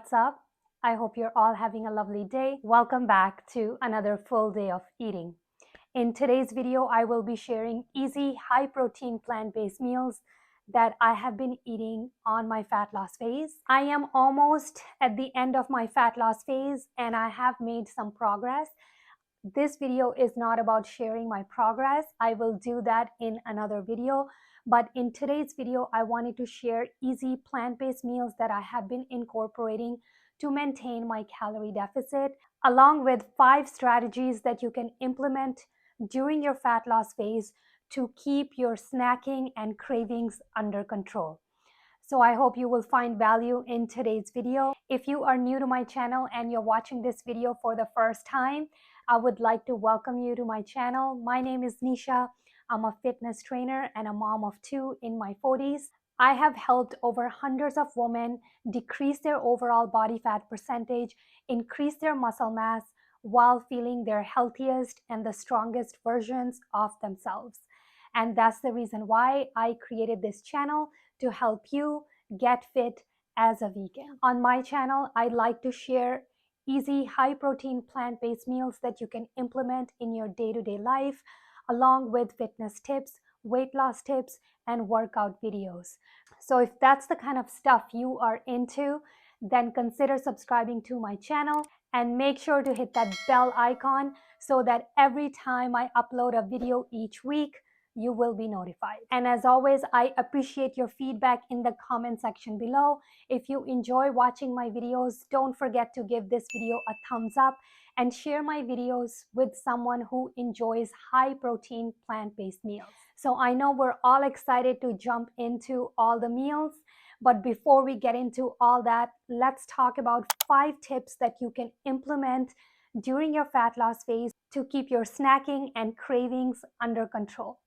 What's up? I hope you're all having a lovely day. Welcome back to another full day of eating. In today's video, I will be sharing easy, high-protein plant-based meals that I have been eating on my fat loss phase. I am almost at the end of my fat loss phase and I have made some progress. This video is not about sharing my progress. I will do that in another video. But in today's video, I wanted to share easy plant-based meals that I have been incorporating to maintain my calorie deficit, along with 5 strategies that you can implement during your fat loss phase to keep your snacking and cravings under control. So I hope you will find value in today's video. If you are new to my channel and you're watching this video for the first time, I would like to welcome you to my channel. My name is Nisha. I'm a fitness trainer and a mom of 2 in my 40s. I have helped over hundreds of women decrease their overall body fat percentage, increase their muscle mass while feeling their healthiest and the strongest versions of themselves. And that's the reason why I created this channel, to help you get fit as a vegan. On my channel, I like to share easy, high-protein, plant-based meals that you can implement in your day-to-day life, along with fitness tips, weight loss tips, and workout videos. So if that's the kind of stuff you are into, then consider subscribing to my channel and make sure to hit that bell icon so that every time I upload a video each week, you will be notified. And as always, I appreciate your feedback in the comment section below. If you enjoy watching my videos, don't forget to give this video a thumbs up and share my videos with someone who enjoys high protein plant-based meals. So I know we're all excited to jump into all the meals, but before we get into all that, let's talk about 5 tips that you can implement during your fat loss phase to keep your snacking and cravings under control.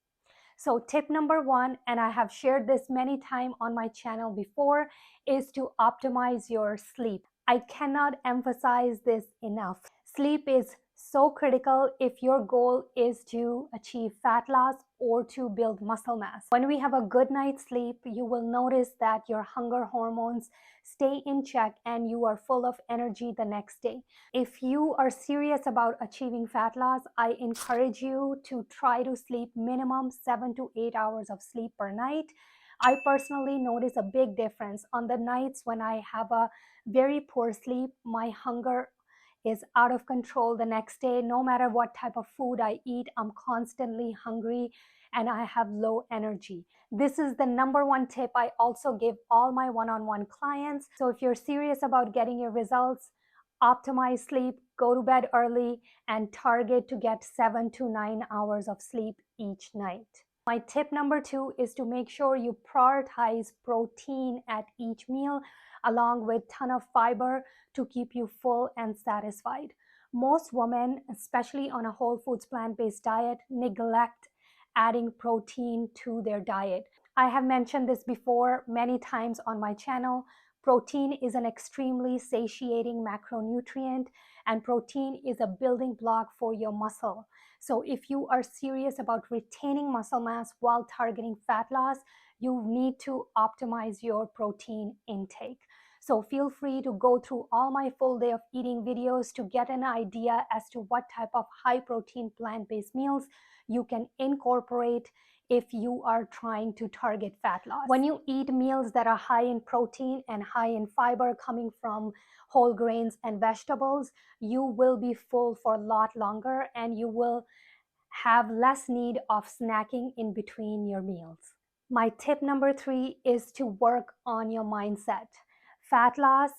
So tip number 1, and I have shared this many times on my channel before, is to optimize your sleep. I cannot emphasize this enough. Sleep is so critical if your goal is to achieve fat loss or to build muscle mass. When we have a good night's sleep, you will notice that your hunger hormones stay in check and you are full of energy the next day. If you are serious about achieving fat loss, I encourage you to try to sleep minimum 7 to 8 hours of sleep per night. I personally notice a big difference on the nights when I have a very poor sleep. My hunger is out of control the next day. No matter what type of food I eat, I'm constantly hungry and I have low energy. This is the number 1 tip I also give all my one-on-one clients. So if you're serious about getting your results, optimize sleep, go to bed early, and target to get 7 to 9 hours of sleep each night. My tip number 2 is to make sure you prioritize protein at each meal, along with a ton of fiber to keep you full and satisfied. Most women, especially on a whole foods plant-based diet, neglect adding protein to their diet. I have mentioned this before many times on my channel. Protein is an extremely satiating macronutrient, and protein is a building block for your muscle. So if you are serious about retaining muscle mass while targeting fat loss, you need to optimize your protein intake. So feel free to go through all my full day of eating videos to get an idea as to what type of high protein plant-based meals you can incorporate if you are trying to target fat loss. When you eat meals that are high in protein and high in fiber coming from whole grains and vegetables, you will be full for a lot longer and you will have less need of snacking in between your meals. My tip number 3 is to work on your mindset. Fat loss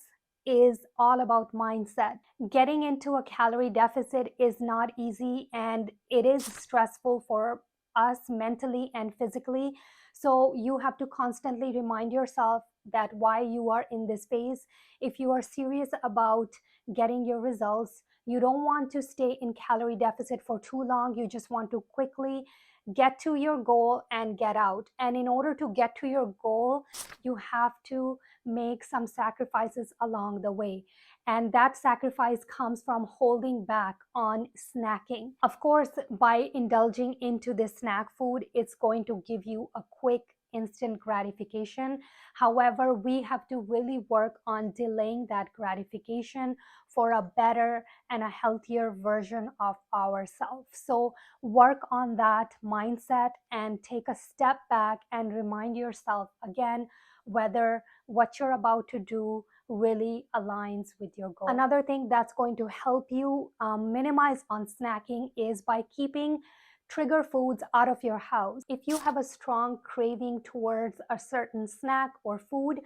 is all about mindset. Getting into a calorie deficit is not easy and it is stressful for us mentally and physically. So you have to constantly remind yourself that why you are in this phase. If you are serious about getting your results, you don't want to stay in calorie deficit for too long. You just want to quickly get to your goal and get out. And in order to get to your goal, you have to make some sacrifices along the way. And that sacrifice comes from holding back on snacking. Of course, by indulging into this snack food, it's going to give you a quick instant gratification. However, we have to really work on delaying that gratification for a better and a healthier version of ourselves. So work on that mindset and take a step back and remind yourself again whether what you're about to do really aligns with your goal. Another thing that's going to help you minimize on snacking is by keeping trigger foods out of your house. If you have a strong craving towards a certain snack or food,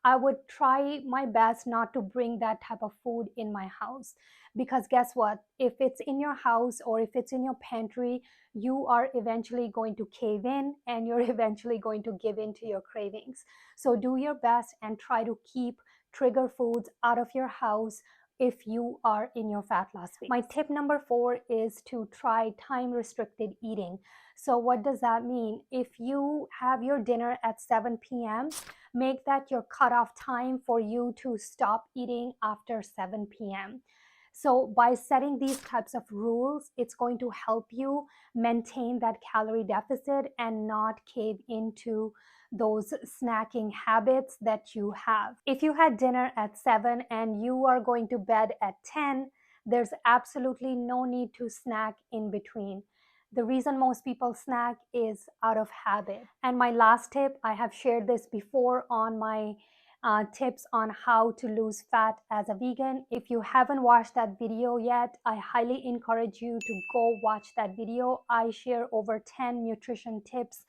I would try my best not to bring that type of food in my house, because guess what? If it's in your house or if it's in your pantry, you are eventually going to cave in and you're eventually going to give in to your cravings. So do your best and try to keep trigger foods out of your house if you are in your fat loss phase. My tip number 4 is to try time restricted eating. So what does that mean? If you have your dinner at 7 p.m., make that your cutoff time for you to stop eating after 7 p.m. So by setting these types of rules, it's going to help you maintain that calorie deficit and not cave into those snacking habits that you have. If you had dinner at 7 and you are going to bed at 10, there's absolutely no need to snack in between. The reason most people snack is out of habit. And my last tip, I have shared this before on my tips on how to lose fat as a vegan. If you haven't watched that video yet, I highly encourage you to go watch that video. I share over 10 nutrition tips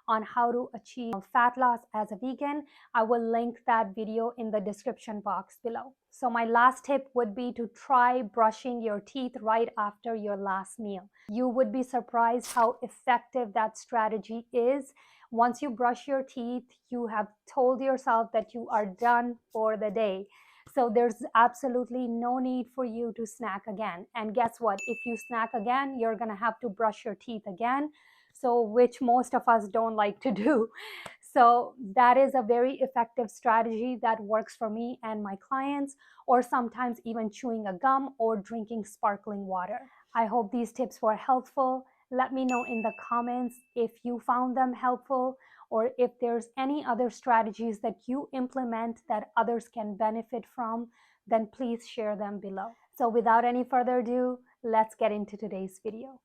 on how to achieve fat loss as a vegan. I will link that video in the description box below. So my last tip would be to try brushing your teeth right after your last meal. You would be surprised how effective that strategy is. Once you brush your teeth, you have told yourself that you are done for the day. So there's absolutely no need for you to snack again. And guess what? If you snack again, you're gonna have to brush your teeth again. So which most of us don't like to do. So that is a very effective strategy that works for me and my clients, or sometimes even chewing a gum or drinking sparkling water. I hope these tips were helpful. Let me know in the comments if you found them helpful, or if there's any other strategies that you implement that others can benefit from, then please share them below. So without any further ado, let's get into today's video.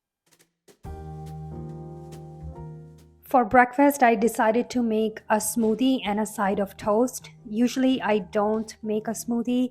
For breakfast, I decided to make a smoothie and a side of toast. Usually I don't make a smoothie,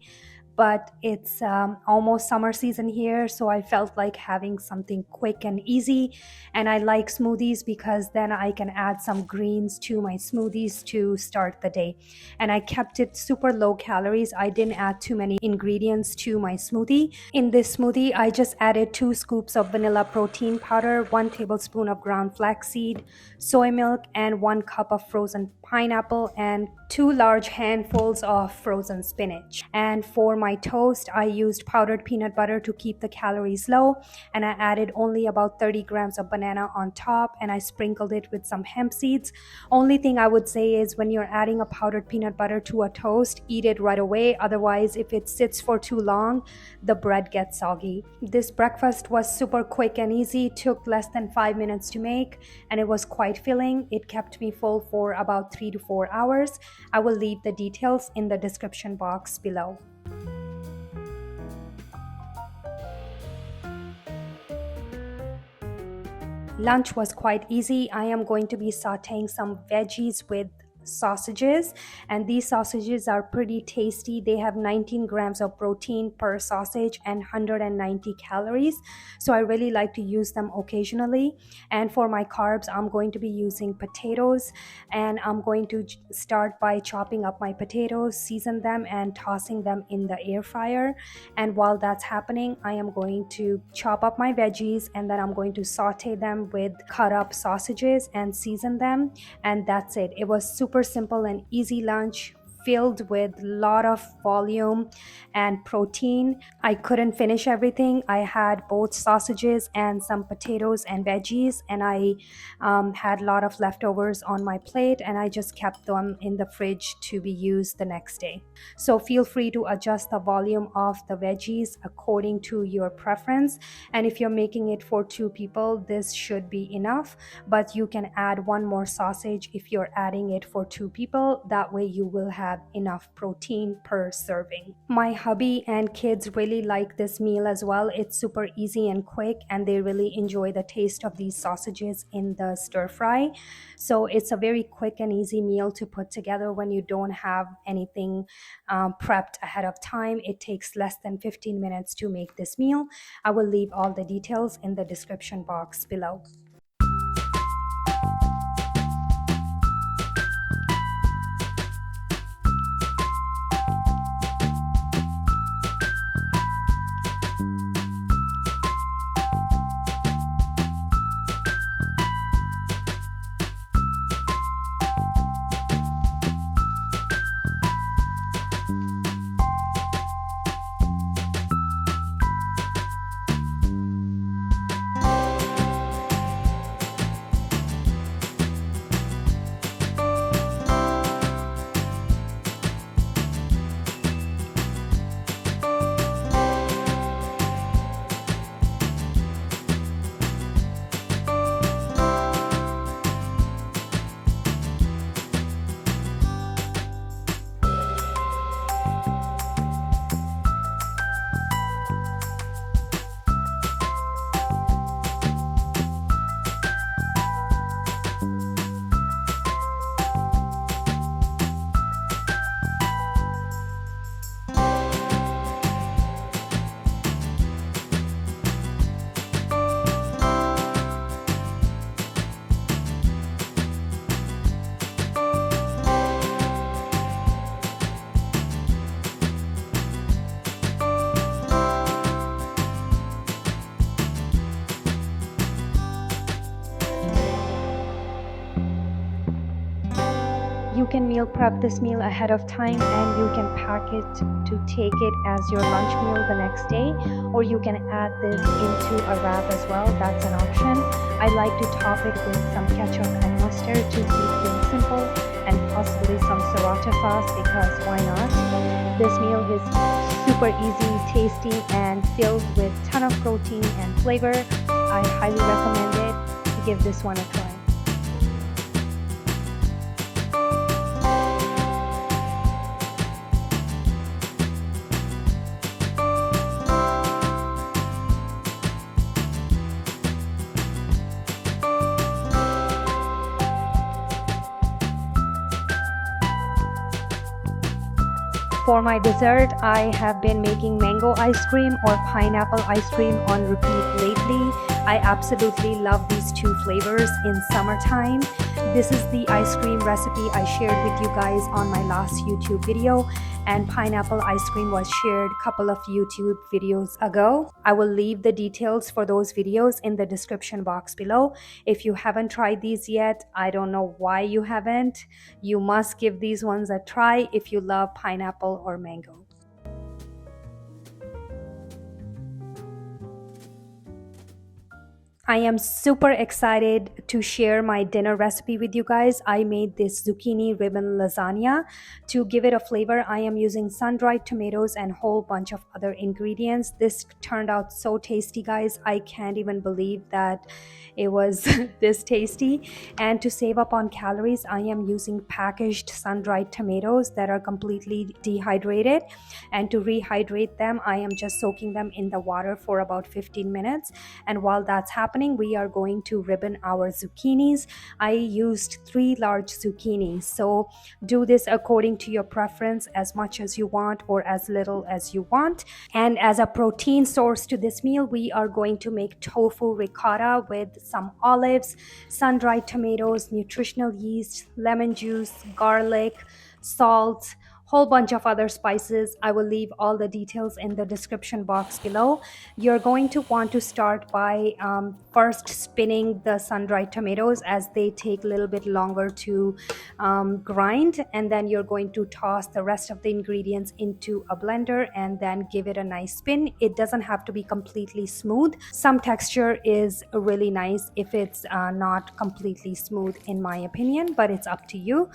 but it's almost summer season here, so I felt like having something quick and easy. And I like smoothies because then I can add some greens to my smoothies to start the day. And I kept it super low calories. I didn't add too many ingredients to my smoothie. In this smoothie, I just added 2 scoops of vanilla protein powder, 1 tablespoon of ground flaxseed, soy milk, and 1 cup of frozen pineapple, and 2 large handfuls of frozen spinach. And for my toast, I used powdered peanut butter to keep the calories low, and I added only about 30 grams of banana on top, and I sprinkled it with some hemp seeds. Only thing I would say is when you're adding a powdered peanut butter to a toast, eat it right away. Otherwise, if it sits for too long, the bread gets soggy. This breakfast was super quick and easy, took less than 5 minutes to make, and it was quite filling. It kept me full for about 3 to 4 hours. I will leave the details in the description box below. Lunch was quite easy. I am going to be sauteing some veggies with sausages, and these sausages are pretty tasty. They have 19 grams of protein per sausage and 190 calories, so I really like to use them occasionally. And for my carbs, I'm going to be using potatoes, and I'm going to start by chopping up my potatoes, season them, and tossing them in the air fryer. And while that's happening, I am going to chop up my veggies, and then I'm going to saute them with cut up sausages and season them, and that's it. It was super simple and easy lunch filled with a lot of volume and protein. I couldn't finish everything. I had both sausages and some potatoes and veggies, and I had a lot of leftovers on my plate, and I just kept them in the fridge to be used the next day. So feel free to adjust the volume of the veggies according to your preference. And if you're making it for 2 people, this should be enough, but you can add one more sausage if you're adding it for 2 people. That way you will have enough protein per serving. My hubby and kids really like this meal as well. It's super easy and quick, and they really enjoy the taste of these sausages in the stir fry. So it's a very quick and easy meal to put together when you don't have anything prepped ahead of time. It takes less than 15 minutes to make this meal. I will leave all the details in the description box below. You can meal prep this meal ahead of time, and you can pack it to take it as your lunch meal the next day, or you can add this into a wrap as well. That's an option. I like to top it with some ketchup and mustard to keep things simple, and possibly some sriracha sauce, because why not? This meal is super easy, tasty, and filled with a ton of protein and flavor. I highly recommend it. Give this one a try. For my dessert, I have been making mango ice cream or pineapple ice cream on repeat lately. I absolutely love these two flavors in summertime. This is the ice cream recipe I shared with you guys on my last YouTube video, and pineapple ice cream was shared a couple of YouTube videos ago. I will leave the details for those videos in the description box below. If you haven't tried these yet, I don't know why you haven't. You must give these ones a try if you love pineapple or mango. I am super excited to share my dinner recipe with you guys. I made this zucchini ribbon lasagna. To give it a flavor, I am using sun-dried tomatoes and a whole bunch of other ingredients. This turned out so tasty, guys. I can't even believe that it was this tasty. And to save up on calories, I am using packaged sun-dried tomatoes that are completely dehydrated. And to rehydrate them, I am just soaking them in the water for about 15 minutes. And while that's happening, we are going to ribbon our zucchinis. I used 3 large zucchinis, so do this according to your preference, as much as you want or as little as you want. And as a protein source to this meal, we are going to make tofu ricotta with some olives, sun-dried tomatoes, nutritional yeast, lemon juice, garlic, salt, whole bunch of other spices. I will leave all the details in the description box below. You're going to want to start by first spinning the sun-dried tomatoes, as they take a little bit longer to grind, and then you're going to toss the rest of the ingredients into a blender and then give it a nice spin. It doesn't have to be completely smooth. Some texture is really nice if it's not completely smooth, in my opinion, but it's up to you.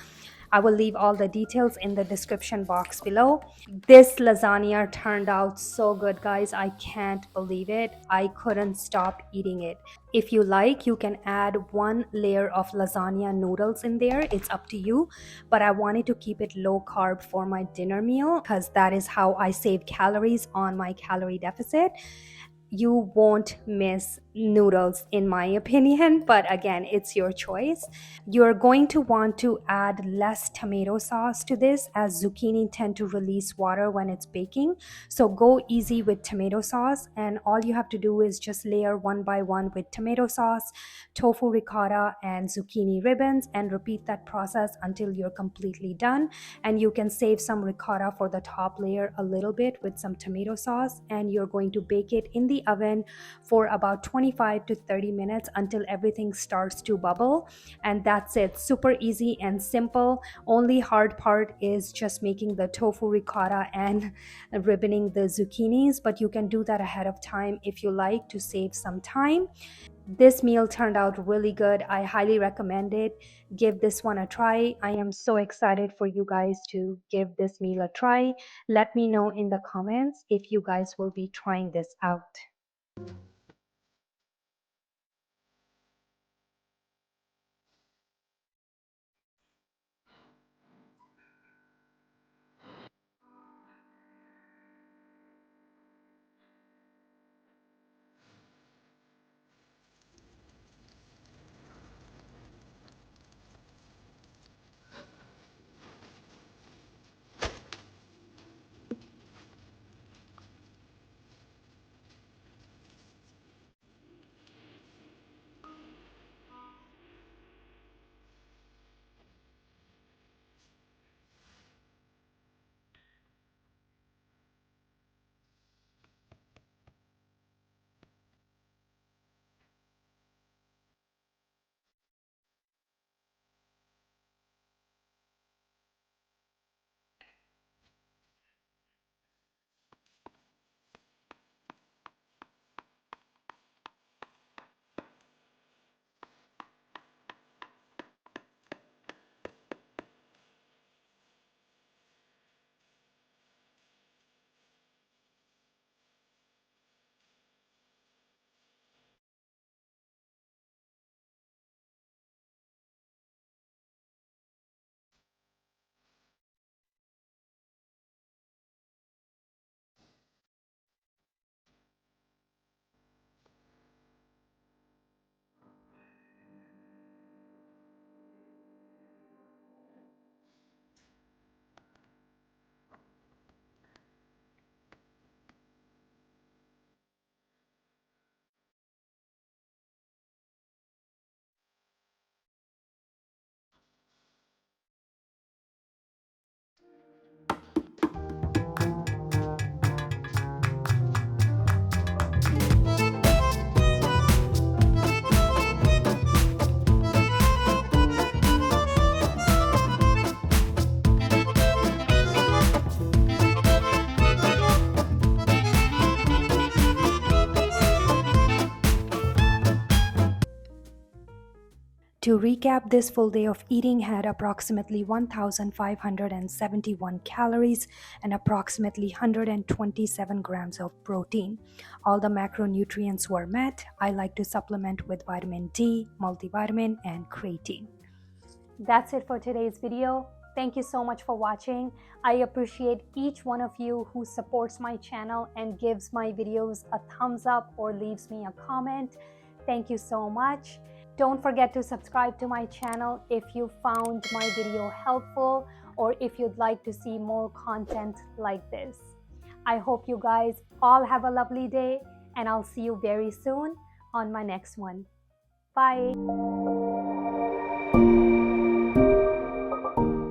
I will leave all the details in the description box below. This lasagna turned out so good, guys. I can't believe it. I couldn't stop eating it. If you like, you can add one layer of lasagna noodles in there. It's up to you. But I wanted to keep it low carb for my dinner meal, because that is how I save calories on my calorie deficit. You won't miss noodles, in my opinion, but again, it's your choice. You're going to want to add less tomato sauce to this, as zucchini tend to release water when it's baking. So go easy with tomato sauce, and all you have to do is just layer one by one with tomato sauce, tofu ricotta, and zucchini ribbons, and repeat that process until you're completely done. And you can save some ricotta for the top layer a little bit with some tomato sauce, and you're going to bake it in the oven for about 25 to 30 minutes until everything starts to bubble. And that's it. Super easy and simple. Only hard part is just making the tofu ricotta and ribboning the zucchinis, but you can do that ahead of time if you like, to save some time. This meal turned out really good. I highly recommend it. Give this one a try. I am so excited for you guys to give this meal a try. Let me know in the comments if you guys will be trying this out. To recap, this full day of eating had approximately 1,571 calories and approximately 127 grams of protein. All the macronutrients were met. I like to supplement with vitamin D, multivitamin, and creatine. That's it for today's video. Thank you so much for watching. I appreciate each one of you who supports my channel and gives my videos a thumbs up or leaves me a comment. Thank you so much. Don't forget to subscribe to my channel if you found my video helpful, or if you'd like to see more content like this. I hope you guys all have a lovely day, and I'll see you very soon on my next one. Bye.